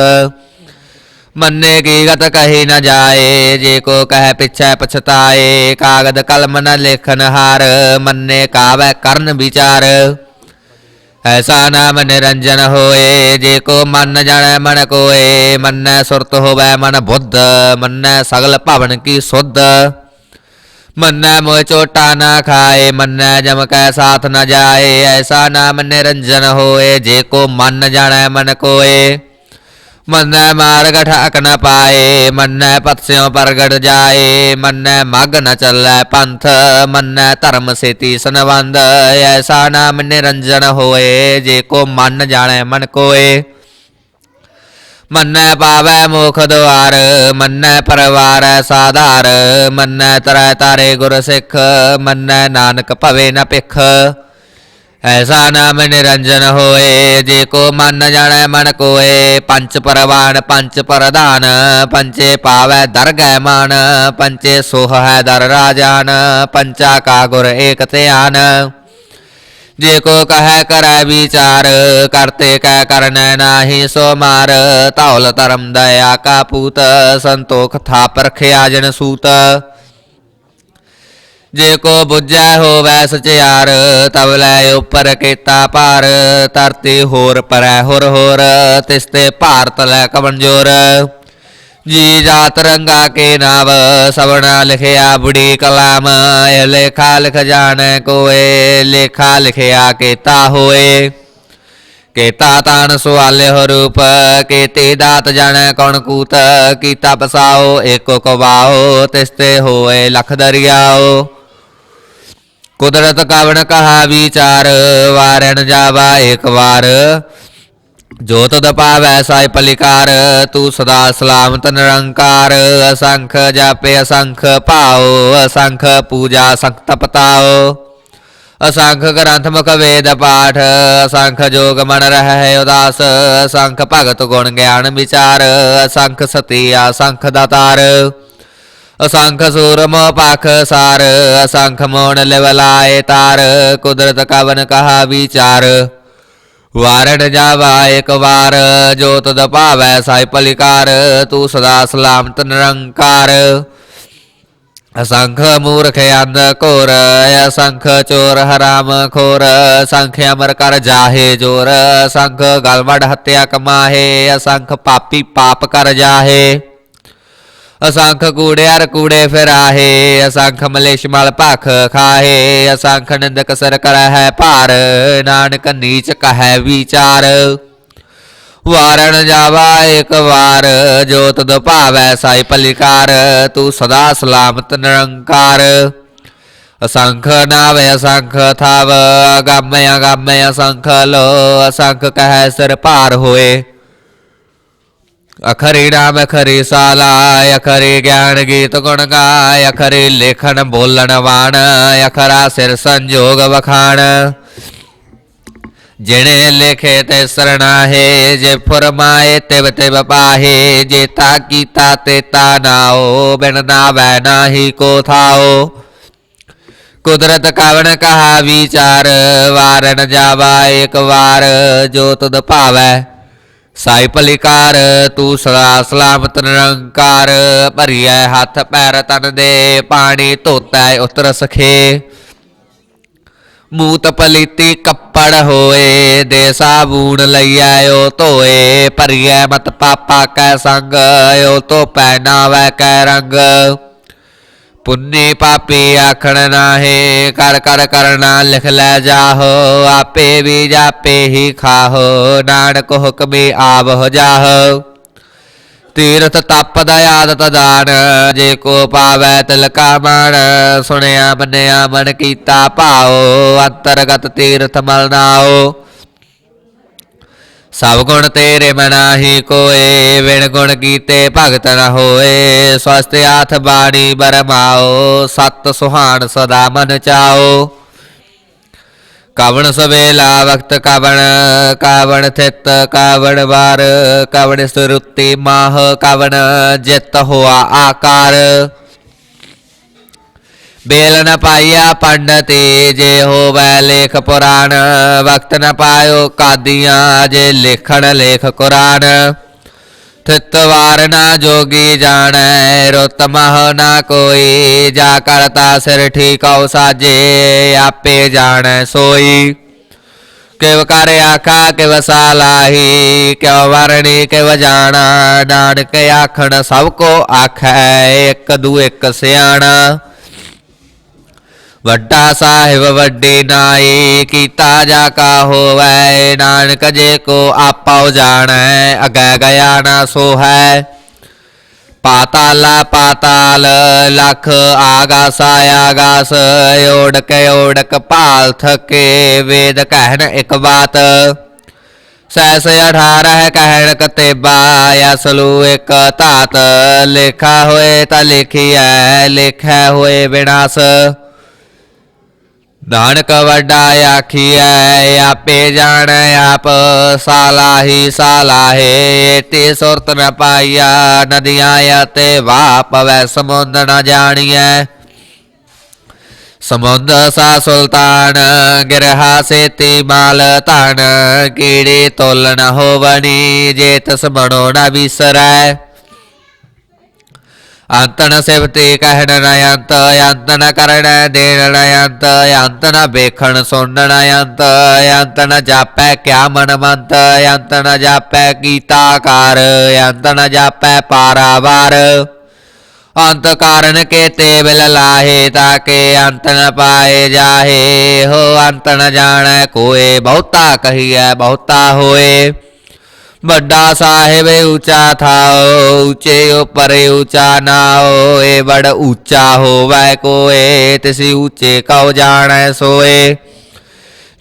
Speaker 1: ਮੰਨੇ ਕੀ ਗਤ ਕਹੀ ਨ ਜਾਏ ਜੇ ਕੋ ਕਹਿ ਪਿਛੈ ਪਛਤਾਏ। ਕਾਗਦ ਕਲਮ ਨ ਲੇਖਨ ਹਾਰ ਮੰਨੇ ਕਾਵੈ ਕਰਨ ਵਿਚਾਰ। ਐਸਾ ਨਾਮ ਨਿਰੰਜਨ ਹੋਏ ਜੇ ਕੋ ਮਨ ਜਾਣੈ ਮਨ ਕੋਏ। ਮੰਨੈ ਸੁਰਤ ਹੋਵੈ ਮਨ ਬੁੱਧ ਮੰਨੈ ਸਗਲ ਭਵਨ ਕੀ ਸੁਧ। ਮੰਨੈ ਮੋਹ ਚੋਟਾ ਨਾ ਖਾਏ ਮੰਨੈ ਜਮ ਕੈ ਸਾਥ ਨ ਜਾਏ। ਐਸਾ ਨਾਮ ਨਿਰੰਜਨ ਹੋਏ ਜੇ ਕੋ ਮਨ ਜਾਣੈ ਮਨ ਕੋਏ। ਮੰਨੈ ਮਾਰਗ ਠਾਕ ਨ ਪਾਏ ਮੰਨੈ ਪਤਸਿਉ ਪ੍ਰਗਟ ਜਾਏ। ਮੰਨੈ ਮਗ ਨ ਚੱਲੈ ਪੰਥ ਮੰਨੈ ਧਰਮ ਸੇਤੀ ਸੰਬੰਧ। ਐਸਾ ਨਾਮ ਨਿਰੰਜਨ ਹੋਏ ਜੇ ਕੋ ਮਨ ਜਾਣੈ ਮਨ ਕੋਏ। ਮੰਨੈ ਪਾਵੈ ਮੁਖ ਦੁਆਰ ਮੰਨੈ ਪਰਵਾਰ ਸਾਧਾਰ। ਮੰਨੈ ਤਰੈ ਤਾਰੇ ਗੁਰ ਸਿੱਖ ਮੰਨੈ ਨਾਨਕ ਭਵੇ ਨ ਭਿਖ। ਐਸਾ ਨਾਮ ਨਿਰੰਜਨ ਹੋਏ ਜੇ ਕੋ ਮਨ ਜਾਣੈ ਮਨ ਕੋਏ। ਪੰਚ ਪਰਵਾਨ ਪੰਚ ਪ੍ਰਧਾਨ ਪੰਚੇ ਪਾਵੈ ਦਰਗਹਿ ਮਾਨ। ਪੰਚੇ ਸੋਹ ਹੈ ਦਰ ਰਾਜਾਨ ਪੰਚਾ ਕਾ ਗੁਰ ਏਕ ਧਿਆਨ। ਜੇ ਕੋ ਕਹੈ ਕਰੈ ਵਿਚਾਰ ਕਰਤੇ ਕੈ ਕਰਨੈ ਨਾਹੀ ਸੋ ਮਾਰ। ਧੌਲ ਧਰਮ ਦਇਆ ਕਾ ਪੂਤ ਸੰਤੋਖ ਥਾਪ ਰਖਿਆ ਜਨ ਸੂਤ। ਜੇ ਕੋ ਬੁੱਝੈ ਹੋਵੈ ਸਚਿਆਰ ਤਬ ਲੈ ਉਪਰ ਕੀਤਾ ਭਾਰ। ਧਰਤੀ ਹੋਰ ਪਰੈ ਹੁਰ ਹੋਰ ਤਿਸਤੇ ਭਾਰਤ ਲੈ ਕਵਣ ਜੋਰ। ਜੀ ਜਾਤ ਰੰਗਾ ਕੇ ਨਾਵ ਸਵਣਾ ਲਿਖਿਆ ਬੁੜੀ ਕਲਾਮ। ਇਹ ਲੇਖਾ ਲਿਖ ਜਾਣੈ ਕੋਏ ਲੇਖਾ ਲਿਖਿਆ ਕੀਤਾ ਹੋਏ। ਕੀਤਾ ਤਾਨ ਸੁਆਲਿਓ ਰੂਪ ਕੀਤੀ ਦਾਤ ਜਾਣੈ ਕੌਣ ਕੂਤ। ਕੀਤਾ ਪਸਾਓ ਏਕੋ ਕਵਾਓ ਤਿਸਤੇ ਹੋਏ ਲਖ ਦਰਿਆਓ। ਕੁਦਰਤ ਕਵਣ ਕਹਾ ਵਿਚਾਰ ਵਾਰਣ ਜਾਵਾ ਏਕ ਵਾਰ। ਜੋ ਤੁਧ ਪਾਵੈ ਸਾਈ ਪਲਿਕਾਰ ਤੂੰ ਸਦਾ ਸਲਾਮਤ ਨਿਰੰਕਾਰ। ਅਸੰਖ ਜਾਪੇ ਅਸੰਖ ਭਾਉ ਅਸੰਖ ਪੂਜਾ ਸੰਖ ਤਪਤਾਓ। ਅਸੰਖ ਗ੍ਰੰਥ ਮੁਖ ਵੇਦ ਪਾਠ ਅਸੰਖ ਜੋਗ ਮਨ ਰਹਿ ਉਦਾਸ। ਅਸੰਖ ਭਗਤ ਗੁਣ ਗਿਆਨ ਵਿਚਾਰ ਅਸੰਖ ਸਤੀ ਅਸੰਖ ਦਾਤਾਰ। ਅਸੰਖ ਸੂਰਮ ਪਖ ਸਾਰ ਅਸੰਖ ਮੋਣ ਲਿਵ ਲਾਏ ਤਾਰ। ਕੁਦਰਤ ਕਵਨ ਕਹਾ ਵਿਚਾਰ ਵਾਰਣ ਜਾਵਾ ਏਕ ਵਾਰ। ਜੋ ਤੁਧ ਭਾਵੈ ਸਾਈ ਪਲਿਕਾਰ ਤੂੰ ਸਦਾ ਸਲਾਮਤ ਨਿਰੰਕਾਰ। ਅਸੰਖ ਮੂਰਖ ਅੰਧ ਘੋਰ ਅਸੰਖ ਚੋਰ ਹਰਾਮ ਖੋਰ। ਅਸੰਖ ਅਮਰ ਕਰ ਜਾਹੇ ਜੋਰ ਅਸੰਖ ਗਲਵੜ ਹੱਤਿਆ ਕਮਾਹੇ। ਅਸੰਖ ਪਾਪੀ ਪਾਪ ਕਰ ਜਾਹੇ। ਅਸੰਖ ਕੂੜਿਆਰ ਕੂੜੇ ਫਿਰਾਹੇ ਅਸੰਖ ਮਲੇਸ਼ ਮਲ ਭਖ ਖਾਹੇ। ਅਸੰਖ ਨਿੰਦਕ ਸਿਰ ਕਰਹਿ ਭਾਰ ਨਾਨਕ ਨੀਚ ਕਹੈ ਵਿਚਾਰ। ਵਾਰਣ ਜਾਵਾ ਏਕ ਵਾਰ ਜੋ ਤੁਧ ਭਾਵੈ ਸਾਈ ਪਲਿਕਾਰ ਤੂੰ ਸਦਾ ਸਲਾਮਤ ਨਿਰੰਕਾਰ। ਅਸੰਖ ਨਾਵ ਅਸੰਖ ਥਾਵ ਅਗੰਮ ਅਗੰਮ ਅਸੰਖ ਲੋ। ਅਸੰਖ ਕਹੈ ਸਿਰ ਭਾਰ ਹੋਏ। ਅਖਰੀ ਨਾਮ ਅਖਰੀ ਸਾਲਾ ਅਖਰੀ ਗਿਆਨ ਗੀਤ ਗੁਣ ਗਾਇ। ਅਖਰੀ ਲੇਖਣ ਬੋਲਣ ਵਾਣ ਅਖਰਾ ਸਿਰ ਸੰਜੋਗ ਵਖਾਣ। ਜਿਣੇ ਲਿਖੇ ਤੇ ਸਰਣਾਹੇ ਜੇ ਫਰਮਾਏ ਤਿਵ ਤਿਵ ਪਾਹੇ। ਜੇਤਾ ਕੀਤਾ ਤੇਤਾ ਨਾਓ ਬਿਨ ਨਾਵੈ ਨਾਹੀ ਕੋ ਥਾਓ। ਕੁਦਰਤ ਕਵਣ ਕਹਾ ਵਿਚਾਰ ਵਾਰਣ ਜਾਵਾ ਏਕ ਵਾਰ। ਜੋ ਤੁਧ ਭਾਵੈ ਸਾਈ ਪਲਿਕਾਰ ਤੂੰ ਸਦਾ ਸਲਾਮਤ ਨਿਰੰਕਾਰ। ਭਰੀਐ ਹੱਥ ਪੈਰ ਤਨ ਦੇ ਪਾਣੀ ਧੋਤੈ ਉਤਰ ਸਖੇ। ਮੂਤ ਪਲੀਤੀ ਕੱਪੜ ਹੋਏ, ਦੇ ਸਾਬੂਨ ਲਈਐ ਓ ਧੋਏ, ਭਰੀਐ ਮਤ ਪਾਪਾ ਕੈ ਸੰਗ, ਓ ਧੋ ਪਹਿਨਾਵੈ ਕੈ ਰੰਗ। ਪੁੰਨੀ ਪਾਪੀ ਆਖਣ ਨਾਹੀ, ਕਰ ਕਰ ਕਰਨਾ ਲਿਖ ਲੈ ਜਾਹੋ, ਆਪੇ ਵੀ ਜਾਪੇ ਹੀ ਖਾਹੋ, ਨਾਨਕ ਹੁਕਮੀ ਆਵਹੁ ਜਾਹੋ। ਤੀਰਥ ਤਪ ਦਇਆਦਤ ਦਾਨ, ਜੇ ਕੋ ਪਾਵੈ ਤਿਲ ਕਾ ਮਾਣ, ਸੁਣਿਆ ਮੰਨਿਆ ਮਨ ਕੀਤਾ ਭਾਉ, ਅੰਤਰਗਤ ਤੀਰਥ ਮਲ ਨਾਉ। ਸਭ ਗੁਣ ਤੇਰੇ ਮਨਾਹੀ ਕੋਏ, ਵਿਣ ਗੁਣ ਕੀਤੇ ਭਗਤ ਨ ਹੋਏ, ਸਵਸਤ ਆਥ ਬਾਣੀ ਬਰਮਾਓ, ਸਤ ਸੁਹਾਣ ਸਦਾ ਮਨ ਚਾਓ। ਕਵਣ ਸਵੇਲਾ ਵਕਤ ਕਵਣ, ਕਵਣ ਥਿਤ ਕਵਣ ਵਾਰ, ਕਵਣ ਸੁਰੁੱਤੀ ਮਾਹ, ਕਵਣ ਜਿਤ ਹੋਆ ਆਕਾਰ। ਬੇਲ ਨ ਪਾਈਆ ਪੰਡਤੀ, ਜੇ ਹੋਵੈ ਲੇਖ ਪੁਰਾਣ, ਵਕਤ ਨ ਪਾਇਓ ਕਾਦੀਆਂ, ਜੇ ਲਿਖਣ ਲੇਖ ਕੁਰਾਨ। ਥਿਤ ਵਾਰ ਨਾ ਜੋਗੀ ਜਾਣੈ, ਰੁੱਤ ਮਹ ਨਾ ਕੋਈ, ਜਾ ਕਰਤਾ ਸਿਰ ਠੀਕਉ ਸਾਜੇ, ਆਪੇ ਜਾਣੈ ਸੋਈ। ਕਿਵ ਕਰ ਆਖਾ ਕਿਵ ਸਾਲਾਹੀ, ਕਿਉ ਵਰਣੀ ਕਿਵ ਜਾਣਾ, ਨਾਨਕ ਆਖਣ ਸਭ ਕੋ ਆਖੈ, ਇੱਕ ਦੂ ਇੱਕ ਸਿਆਣਾ। ਵੱਡਾ ਸਾਹਿਬ ਵੱਡੀ ਨਾਈ, ਕੀਤਾ ਜਾ ਕਾ ਹੋਵੈ, ਨਾਨਕ ਜੇ ਕੋ ਆਪਉ ਜਾਣੈ, ਅਗੈ ਗਿਆ ਨਾ ਸੋਹੈ। ਪਾਤਾਲਾ ਪਾਤਾਲ ਲਖ, ਆਗਾਸਾ ਆਗਾਸ, ਓੜਕ ਓੜਕ ਭਾਲ ਥਕੇ, ਵੇਦ ਕਹਿਣ ਇੱਕ ਬਾਤ। ਸੈਸ 18 ਕਹਿਣ ਕਤੇਬਾ, ਅਸਲੂ ਇੱਕ ਧਾਤ, ਲੇਖਾ ਹੋਏ ਤਾਂ ਲਿਖੀਐ, ਲੇਖੈ ਹੋਏ ਵਿਨਾਸ਼। ਨਾਨਕ ਵੱਡਾ ਆਖੀਐ, ਆਪੇ ਜਾਣੈ ਆਪ, ਸਾਲਾਹੀ ਸਾਲਾਹੇ, ਤੇ ਸੁਰਤ ਨ ਪਾਈਆ, ਨਦੀਆਂ ਅਤੇ ਵਾਹ ਪਵੈ ਸਮੁੰਦ ਨ ਜਾਣੀਐ। ਸਮੁੰਦ ਸਾ ਸੁਲਤਾਨ, ਗਿਰਹਾ ਸੇਤੀ ਮਾਲ ਧਨ, ਕੀੜੀ ਤੁਲ ਨ ਹੋਵਣੀ, ਜੇ ਤਿਸ ਬਣੋ ਨ ਵਿਸਰੈ। ਅੰਤ ਨ ਸਿਵਤੀ ਕਹਿਣ ਨ ਅੰਤ, ਅੰਤ ਨ ਕਰਣ ਦੇਣ ਨ ਅੰਤ, ਅੰਤ ਨ ਵੇਖਣ ਸੁਣਨ ਅੰਤ, ਅੰਤ ਨ ਜਾਪੈ ਕਿਆ ਮਨਮੰਤ, ਅੰਤ ਨ ਜਾਪੈ ਕੀਤਾ ਕਾਰ, ਅੰਤ ਨ ਜਾਪੈ ਪਾਰਾਵਾਰ। ਅੰਤ ਕਾਰਨ ਕੇਤੇ ਬਿਲ ਲਾਹੇ, ਤਾਕੇ ਅੰਤ ਨ ਪਾਏ ਜਾਹੇ, ਹੋ ਅੰਤ ਨ ਜਾਣੈ ਕੋਏ, ਬਹੁਤਾ ਕਹੀਐ ਬਹੁਤਾ ਹੋਏ। ਵੱਡਾ ਸਾਹਿਬ ਉੱਚਾ ਥਾਓ, ਉੱਚੇ ਉੱਪਰ ਉੱਚਾ ਨਾਓ, ਏ ਬੜ ਉੱਚਾ ਹੋਵੈ ਕੋਏ, ਤਿਸੀ ਉੱਚੇ ਕਉ ਜਾਣੈ ਸੋਏ।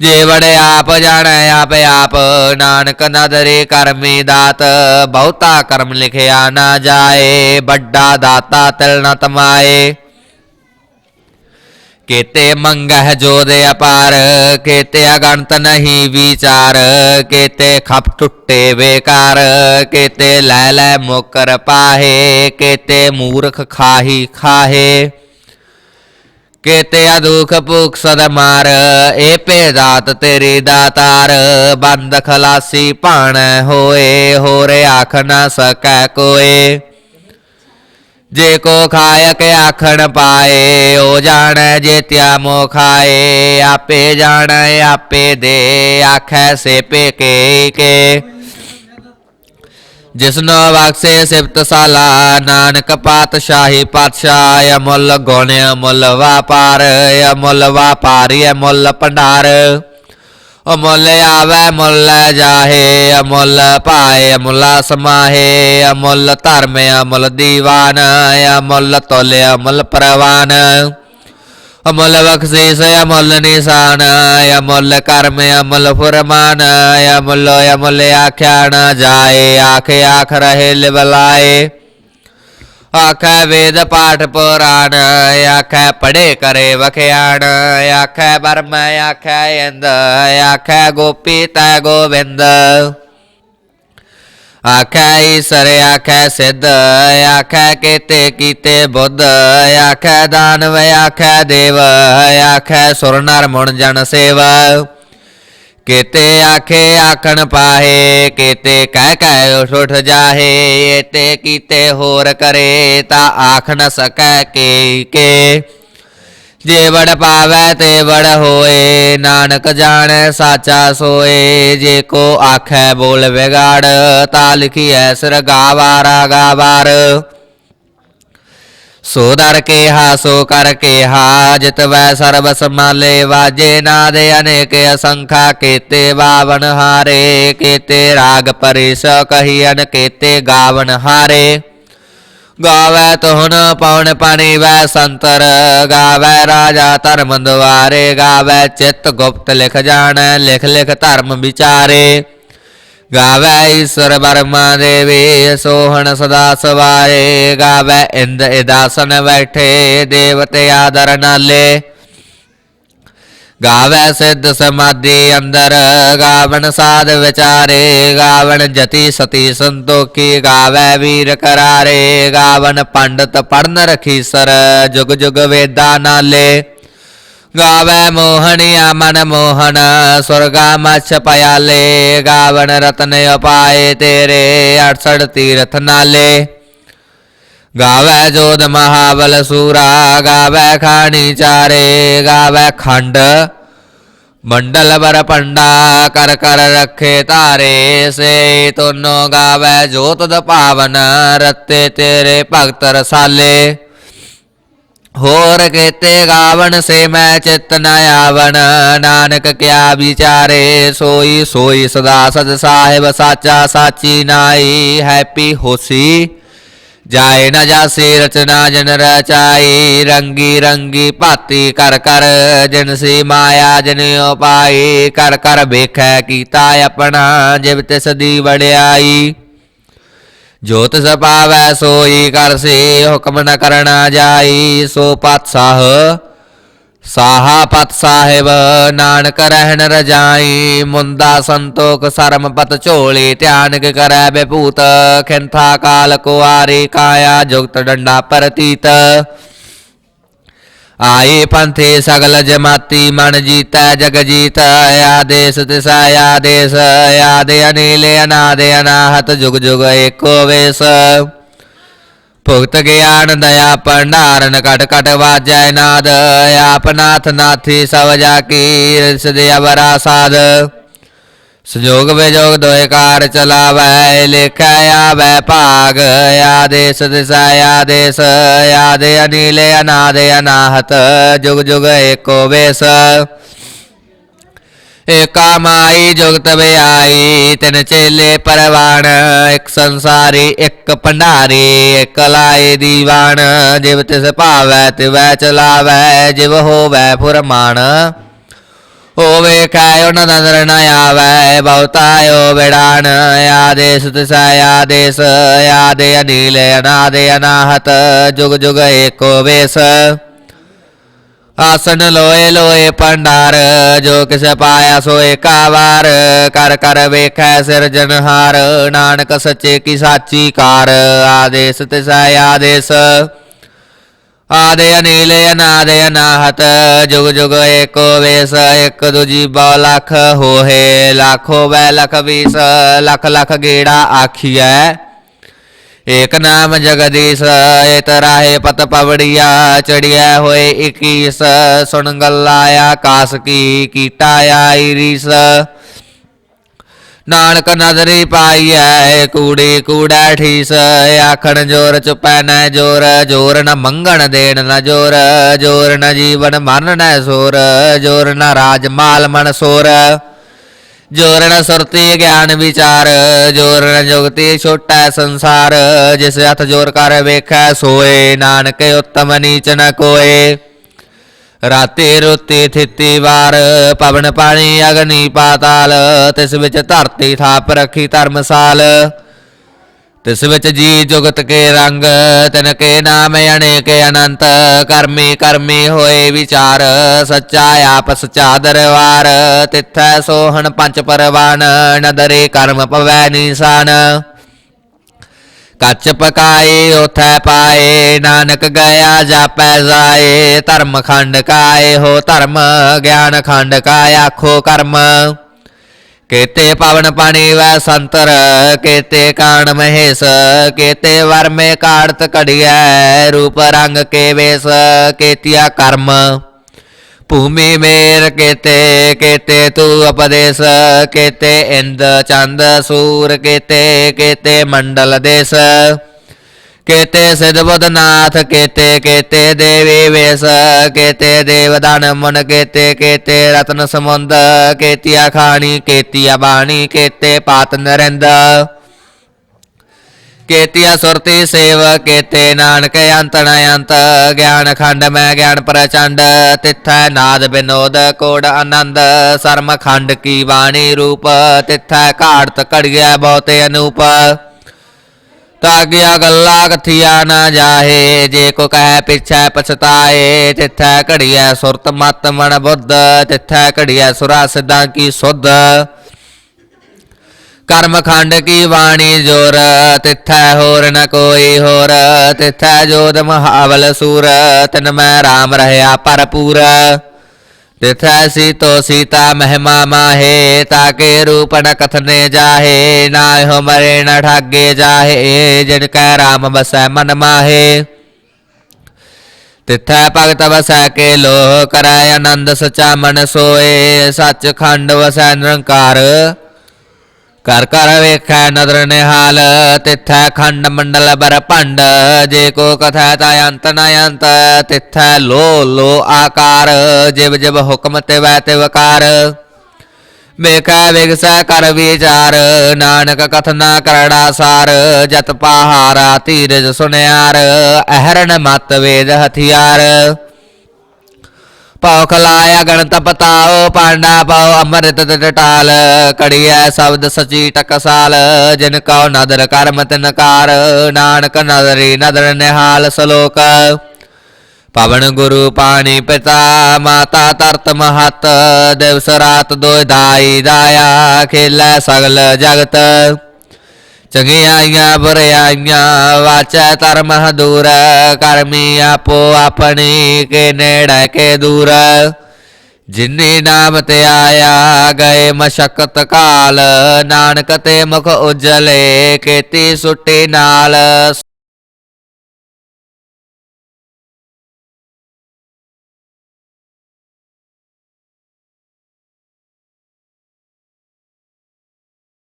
Speaker 1: ਜੇ ਬੜੇ ਆਪ ਜਾਣੈ ਆਪ ਆਪ, ਨਾਨਕ ਨਦਰੇ ਕਰਮੀ ਦਾਤ, ਬਹੁਤਾ ਕਰਮ ਲਿਖਿਆ ਨਾ ਜਾਏ, ਵੱਡਾ ਦਾਤਾ ਤਿਲ ਨ ਤਮਾਏ। केते मंगह जोध अपार, केते अगणत नहीं विचार, केते खप टुट्टे बेकार, केते लै लै मुकर पाहे, केते मूर्ख खाही खाहे। केते अदुख भूख सद मार, ए पे दात तेरी दातार, बंद खलासी भाण होए, होरे आख न सकै कोए। जे को खाय के आखण पाए, ओ जाने जेत्या मो खाए, आपे जाने आपे दे, आखै से पे के। जिसनो बख्शे सिफत साला, नानक पातशाही पातशाह, अमुल गुण अमुल व्यापार, अमुल व्यापारी अमुल भंडार। अमुल आवे मुल जाहे, अमुल पाए अमुल समाहे, अमुल धर्म अमुल दीवान, अमुल तुल अमुल परवान। अमुल बख्शीस अमुल निशान, अमुल कर्म अमुल फुरमान, अमुल अमुल आख्या न जाए, आखे आख रहे लिबलाए। आखै वेद पाठ पुराण, आखै पढ़े करे वख्याण, आखै बर्म आखै इंद, आखै गोपी तै गोविंद। आखै ईसर आखै सिद्ध, आखै केते कीते बुद्ध, आखै दानव आखै देव, आखै सुर नर मुन जन सेव। केते आखे आखण पाहे, केते कह कह उठ उठ जाहे, एते कीते होर करे, ता आख न सकै के। जे बड़ पावै ते बड़ होए, नानक जाने साचा सोए। जे को आखै बोल बिगाड़, ता लिखिए सिर गावारा गावार। सो दर केहा सो कर केहा, जितवै सर्ब समाले। वाजे नादे अनेक असंखा, केते बावन हारे। केते राग परिस कहियन, केते गावन हारे। गावै तुहन पवन पानी वै संतर, गावै राजा धर्म द्वारे। गावै चित्त गुप्त लिख जानै, लिख लिख धर्म विचारे। गावै ईश्वर बर्मा देवी, सोहन सदा सवारे। गावै इंद इदासन बैठे, देवते आदर नाले। गावै सिद्ध समाधि अंदर, गावन साध विचारे। गावन जति सती संतोखी, गावै वीर करारे। गावन पंडित पढ़न रखीसर, जुग जुग वेदा नाले। गावै मोहनिया मन मोहन, स्वर्गा मछ पयाले। गावन रतन उपाय तेरे, 68 तीर्थ नाले। गावै जोध महाबल सूरा, गावै खानी चारे। गावै खंड मंडल बर पंडा, कर कर रखे तारे। से तोनो गावै जो तुद पावन, रत्ते तेरे भगत रसाले। होर केते गावन से मैं चित्त न आवन, नानक क्या विचारे। सोई सोई सदा सद साहिब, साचा साची नाई। हैप्पी होसी जाए न जासी, रचना जन रचाई। रंगी रंगी भाती कर कर, जिनसी माया जन उपाई। कर कर वेखै कीता अपना, जिव तिस दी वड़ियाई। जो तिस पावै सोई करसी, हुक्म न करना जाई। सो पातशाह साहा पत साहिब, नानक रहन रजाई। मुंदा संतोख सरम पत झोली, ध्यान के करै विभूत। खिंथा काल कुआरी, काया जुगत डंडा परतीत। आई पंथी सगल जमाती, मन जीतै जग जीत। आदेश तिस आदेश, आदे अनिल अनादे अनाहत। जुग जुग एको वेश, भुगत ज्ञान दया भंडारन। कट कट वाजै नाद, आपनाथ नाथी सब जाकी। रिस दे अवरा साध, संजोग विजोग दोए कार चलावै। लिखै आवै भाग, आदेश तिस आदेश। आदे अनिल अनादे अनाहत, जुग जुग एको वेश। एका माई जुगत बिआई, तिन चेले परवान। एक संसारी एक भंडारी, एक लाए दीवान। जिव तिस भावै तिवै चलावै, जिव होवै फुरमान। होवे खायो न नजर न आवै, बहुतायो बिड़ान। आदेश तिस आदेश, आदे अनिल अनादे अनाहत। जुग जुग एको वेश। आसन लोए लोए भंडार, जो किस पाया सोए कावार। कर कर वेखै सिरजनहार, नानक सच्चे की साची कार। आदेश तिस आदेश, आदे अनिल अनादे अनाहत। जुग जुग एको वेश। एक दूजी बौ लख होहे, लाखो वै लख बीस। लख लख गेड़ा आखियै, एक नाम जगदीश। इत राहे पत पवड़िया, चढ़िया होए 21। सुन गल्लाया कास की, कीटाया रीस। नानक नदरी पाईऐ, कूड़ी कूड़ै ठीस। आखन जोर चुपै न जोर, जोर न मंगण देन न जोर। जोर न जीवन मन न सोर, जोर न राज माल मन सोर। जोर न सुरती ज्ञान विचार, जोर न जुगती छुटै संसार। जिस हथ जोर कर वेखै सोए, नानक उत्तम नीच न कोय। राती रुती थिती वार, पवन पानी अग्नि पाताल। तिस विच धरती थाप रखी धर्मसाल। तिस विच जी जुगत के रंग, तिनके नाम अनेक अनंत। कर्मी कर्मी होए विचार, सच्चा आप सच्चा दरबार। तिथै सोहन पंच परवान, नदरे कर्म पवै निशान। कच पकाए उथै पाए, नानक गया जापै जाए। धर्म खंड काए हो धर्म, ज्ञान खंड का आखो कर्म। केते पवन पानी वै संतर, केते कान महेश। केते वर में काड़त कड़िया, रूप रंग के वेश। केतिया कर्म ਭੂਮੀ ਮੇਰ ਕੇਤੇ ਕੇਤੇ ਤੂੰ ਉਪਦੇਸ ਕੇਤੇ ਇੰਦ ਚੰਦ ਸੂਰ ਕੇਤੇ ਕੇਤੇ ਮੰਡਲ ਦੇਸ ਕੇਤੇ ਸਿਧ ਬੁੱਧਨਾਥ ਕੇਤੇ ਕੇਤੇ ਦੇਵੀ ਵੇਸ ਕੇਤੇ ਦੇਵਦਾਨ ਮੁਨ ਕੇਤੇ ਕੇਤੇ ਰਤਨ ਸਮੁੰਦ ਕੇਤੀਆ ਖਾਣੀ ਕੇਤੀਆ ਬਾਣੀ ਕੇਤੇ ਪਾਤ ਨਰਿੰਦ ਕੇਤੀਆ ਸੁਰਤੀ ਸੇਵ ਕੇਤੇ ਨਾਨਕ ਅੰਤ ਨ ਅੰਤ ਗਿਆਨ ਖੰਡ ਮੈਂ ਗਿਆਨ ਪ੍ਰਚੰਡ ਤਿੱਥੈ ਨਾਦ ਬਿਨੋਦ ਕੋੜ ਆਨੰਦ ਸਰਮ ਖੰਡ ਕੀ ਬਾਣੀ ਰੂਪ ਤਿੱਥੈ ਘਾੜਤ ਘੜੀਐ ਬਹੁਤੇ ਅਨੂਪ ਤਾਗਿਆ ਗੱਲਾਂ ਕਥੀਆ ਨਾ ਜਾਹੇ ਜੇ ਕੋ ਕਹਿ ਪਿਛੈ ਪਛਤਾਏ ਤਿੱਥੈ ਘੜੀਐ ਸੁਰਤ ਮਤ ਮਨ ਬੁੱਧ ਤਿੱਥੈ ਘੜੀਐ ਸੁਰਾ ਸਿੱਧਾਂ ਕੀ ਸੁਧ ਕਰਮ ਖੰਡ ਕੀ ਬਾਣੀ ਜੋਰ ਤਿੱਥੈ ਹੋਰ ਨ ਕੋਈ ਹੋਰ ਤਿੱਥੈ ਜੋਧ ਮਹਾਬਲ ਸੂਰ ਤਿਨ ਮੈਂ ਰਾਮ ਰਹਿਆ ਭਰਪੂਰ ਤਿਥੈ ਸੀਤੋ ਸੀਤਾ ਮਹਿਮਾ ਮਾਹੇ ਤਾਕੇ ਰੂਪ ਨ ਕਥਨੇ ਜਾਹੇ ਨਾਇ ਮਰੇ ਨ ਠਾਗੇ ਜਾਹੇ ਜਿਨ ਕੈ ਰਾਮ ਬਸੈ ਮਨ ਮਾਹੇ ਤਿਥੈ ਭਗਤ ਵਸੈ ਕੇ ਲੋਹ ਕਰੈ ਆਨੰਦ ਸਚਾ ਮਨ ਸੋਏ ਸੱਚ ਖੰਡ ਵਸੈ ਨਿਰੰਕਾਰ ਕਰ ਕਰ ਵੇਖੈ ਨਦਰ ਨਿਹਾਲ ਤਿਥੈ ਖੰਡ ਮੰਡਲ ਬਰ ਭੰਡ ਜੇ ਕੋ ਕਥੈ ਤਾ ਅੰਤ ਨ ਅੰਤ ਤਿਥੈ ਲੋ ਲੋ ਆਕਾਰ ਜਿਵ ਜਿਵ ਹੁਕਮ ਤਿਵੈ ਤਿਵਕਾਰ ਵੇਖੈ ਵਿਗਸੈ ਕਰ ਵਿਚਾਰ ਨਾਨਕ ਕਥਨਾ ਕਰੜਾ ਸਾਰ ਜਤ ਪਹਾਰਾ ਧੀਰਜ ਸੁਨਿਆਰ ਅਹਰਣ ਮਤ ਵੇਦ ਹਥਿਆਰ ਪਉ ਖਲਾਇਆ ਗਣਤ ਪਤਾਓ ਪਾਂਡਾ ਪਾਓ ਅੰਮ੍ਰਿਤ ਟਟਾਲ ਕੜੀਐ ਸ਼ਬਦ ਸਚੀ ਟਕਸਾਲ ਜਿਨ ਕਉ ਨਦਰ ਕਰਮ ਤਿਨਕਾਰ ਨਾਨਕ ਨਦਰੀ ਨਦਰ ਨਿਹਾਲ ਸਲੋਕ ਪਵਨ ਗੁਰੂ ਪਾਣੀ ਪਿਤਾ ਮਾਤਾ ਤਰਤ ਮਹਤ ਦਿਵਸ ਰਾਤ ਦੋਇ ਦਾਈ ਦਾਇਆ ਖੇਲੇ ਸਗਲ ਜਗਤ ਚੰਗਿਆਈਆਂ ਬੁਰਿਆਈਆਂ ਵਾਚੈ ਧਰਮ ਦੂਰ ਕਰਮੀ ਆਪੋ ਆਪਣੀ ਕੇ ਨੇੜੇ ਕੇ ਦੂਰ ਜਿਨੀ ਨਾਮ ਤੇ ਆਇਆ ਗਏ ਮਸ਼ਕਤ ਕਾਲ ਨਾਨਕ ਤੇ ਮੁਖ ਉਜਲੇ ਕੀਤੀ ਸੁੱਟੀ ਨਾਲ